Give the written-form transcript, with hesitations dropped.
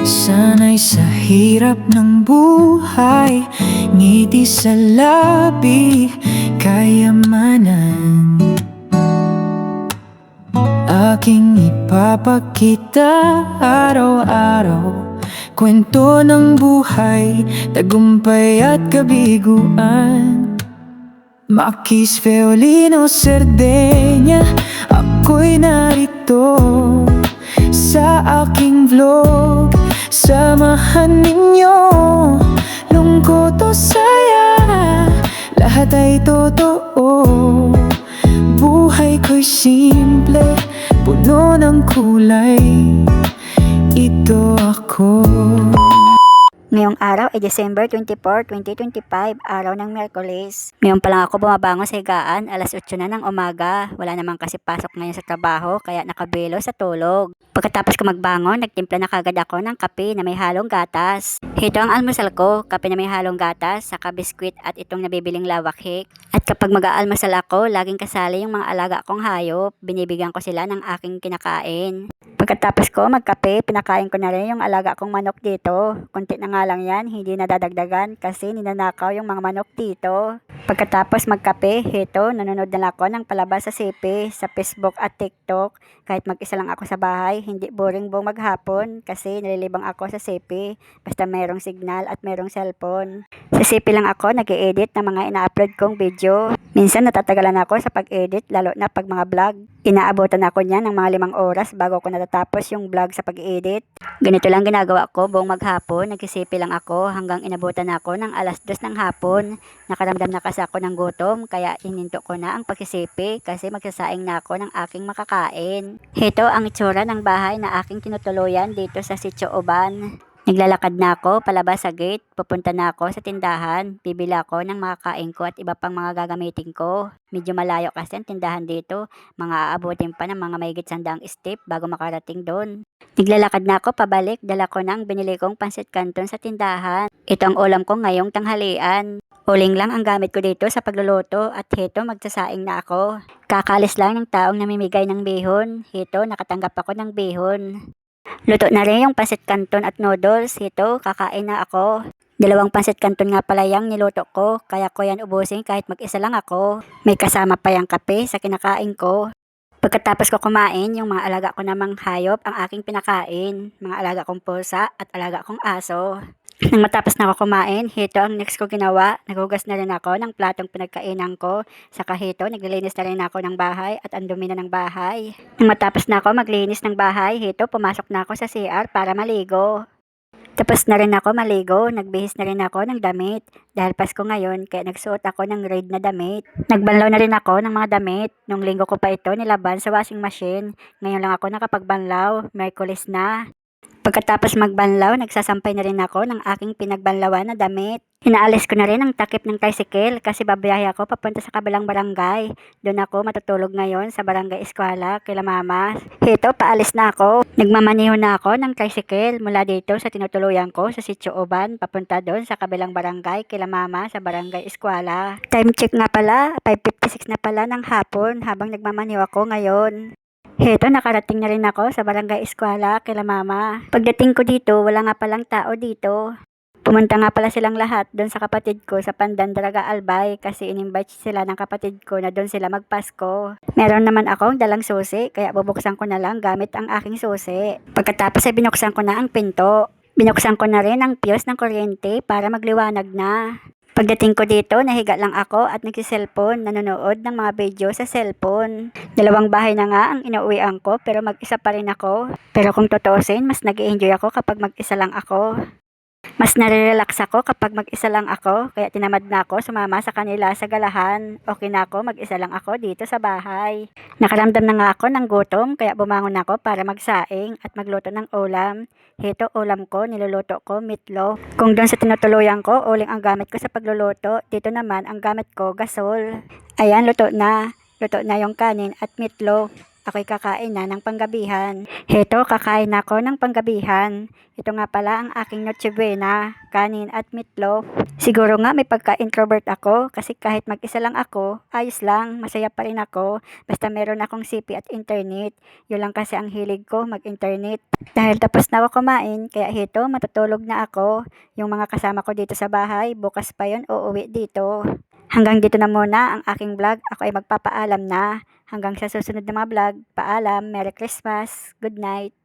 Sanay sa hirap ng buhay, ngiti sa labi, kayamanan aking ipapakita araw-araw. Kwento ng buhay, tagumpay at kabiguan. Makis, Feolino, Sardenya, ako'y narito sa aking vlog. Samahan ninyo, lungkot o saya, lahat ay totoo. Buhay ko'y simple, puno ng kulay, ito ako. Ngayong araw ay December 24, 2025, araw ng Miyerkules. Ngayon pa lang ako bumabangon sa higaan, alas 8 na ng umaga. Wala naman kasi pasok ngayon sa trabaho, kaya nakabelo sa tulog. Pagkatapos ko magbangon, nagtimpla na kagad ako ng kape na may halong gatas. Ito ang almusal ko, kape na may halong gatas, saka biskwit at itong nabibiling lava cake. At kapag mag-aalmusal ako, laging kasali yung mga alaga kong hayop. Binibigyan ko sila ng aking kinakain. Pagkatapos ko magkape, pinakain ko na rin yung alaga kong manok dito. Kunti na nga lang yan, hindi na dadagdagan kasi ninanakaw yung mga manok dito. Pagkatapos magkape, heto, nanonood na ako ng palabas sa CP, sa Facebook at TikTok. Kahit mag-isa lang ako sa bahay, hindi boring buong maghapon kasi nalilibang ako sa CP. Basta merong signal at merong cellphone. Sa CP lang ako nag-i-edit ng mga ina-upload kong video. Minsan natatagalan ako sa pag-edit, lalo na pag mga vlog. Inaabotan ako niya ng mga 5 oras bago ko natatapos yung vlog sa pag-edit. Ganito lang ginagawa ko buong maghapon. Nagsisipi lang ako hanggang inabutan ako ng alas 2 ng hapon. Nakaramdam na kasi ako ng gutom kaya ininto ko na ang pagsisipi kasi magsasaing na ako ng aking makakain. Ito ang itsura ng bahay na aking tinutuluyan dito sa Sitio Uban. Naglalakad na ako palabas sa gate, pupunta na ako sa tindahan, bibili ako ng makakain ko at iba pang mga gagamitin ko. Medyo malayo kasi ang tindahan dito, mga aabutin pa ng mga mahigit 100 step bago makarating doon. Naglalakad na ako pabalik, dala ko ng binili kong pansit canton sa tindahan. Ito ang ulam ko ngayong tanghalian. Uling lang ang gamit ko dito sa pagluluto at heto magsasaing na ako. Kakalis lang ng taong namimigay ng bihon, heto nakatanggap ako ng bihon. Luto na rin yung pansit canton at noodles. Ito, kakain na ako. 2 pansit canton nga pala yung niluto ko, kaya ko yan ubusin kahit mag-isa lang ako. May kasama pa yung kape sa kinakain ko. Pagkatapos ko kumain, yung mga alaga ko namang hayop ang aking pinakain. Mga alaga kong pusa at alaga kong aso. Nang matapos na ako kumain, hito ang next ko ginawa. Naghugas na rin ako ng platong pinagkainan ko. Saka hito, naglilinis na rin ako ng bahay at ang dumi na ng bahay. Nang matapos na ako maglinis ng bahay, hito, pumasok na ako sa CR para maligo. Tapos na rin ako maligo, nagbihis na rin ako ng damit. Dahil Pasko ngayon, kaya nagsuot ako ng red na damit. Nagbanlaw na rin ako ng mga damit. Nung linggo ko pa ito nilaban sa washing machine. Ngayon lang ako nakapagbanlaw, Miyerkules na. Pagkatapos magbanlaw, nagsasampay na rin ako ng aking pinagbanlawan na damit. Inaalis ko na rin ang takip ng tricycle kasi babiyahe ako papunta sa kabilang barangay. Doon ako matutulog ngayon sa barangay Eskwela kila mama. Heto, paalis na ako. Nagmamaneho na ako ng tricycle mula dito sa tinutuluyan ko sa Sitio Uban papunta doon sa kabilang barangay kila mama sa barangay Eskwela. Time check nga pala, 5:56 na pala ng hapon habang nagmamaneho ako ngayon. Heto, nakarating na rin ako sa barangay Eskwela kila mama. Pagdating ko dito, wala nga palang tao dito. Pumunta nga pala silang lahat doon sa kapatid ko sa Pandan Daraga Albay kasi in-invite sila ng kapatid ko na doon sila magpasko. Meron naman akong dalang susi kaya bubuksan ko na lang gamit ang aking susi. Pagkatapos ay binuksan ko na ang pinto. Binuksan ko na rin ang fuse ng kuryente para magliwanag na. Pagdating ko dito, nahiga lang ako at nagsiselfone, nanonood ng mga video sa cellphone. 2 bahay na nga ang inuuwian ko pero mag-isa pa rin ako. Pero kung tutuusin, mas nag-i-enjoy ako kapag mag-isa lang ako. Mas nare-relax ako kapag mag-isa lang ako, kaya tinamad na ako sumama sa kanila sa galahan. Okay na ako, mag-isa lang ako dito sa bahay. Nakaramdam na nga ako ng gutom, kaya bumangon ako para magsaing at magluto ng ulam. Heto, ulam ko, niluluto ko, meatloaf. Kung doon sa tinutuluyan ko, uling ang gamit ko sa pagluluto. Dito naman, ang gamit ko, gasol. Ayan, luto na. Luto na yung kanin at meatloaf. ako'y kakain na ng panggabihan. Heto, kakain ako ng panggabihan. Ito nga pala ang aking Noche Buena, kanin at meatloaf. Siguro nga may pagka-introvert ako kasi kahit mag-isa lang ako, ayos lang, masaya pa rin ako. Basta meron akong CP at internet. Yun lang kasi ang hilig ko, mag-internet. Dahil tapos na ako kumain, kaya heto, matutulog na ako. Yung mga kasama ko dito sa bahay, bukas pa yun uuwi dito. Hanggang dito na muna ang aking vlog. Ako ay magpapaalam na. Hanggang sa susunod na mga vlog. Paalam, Merry Christmas, good night.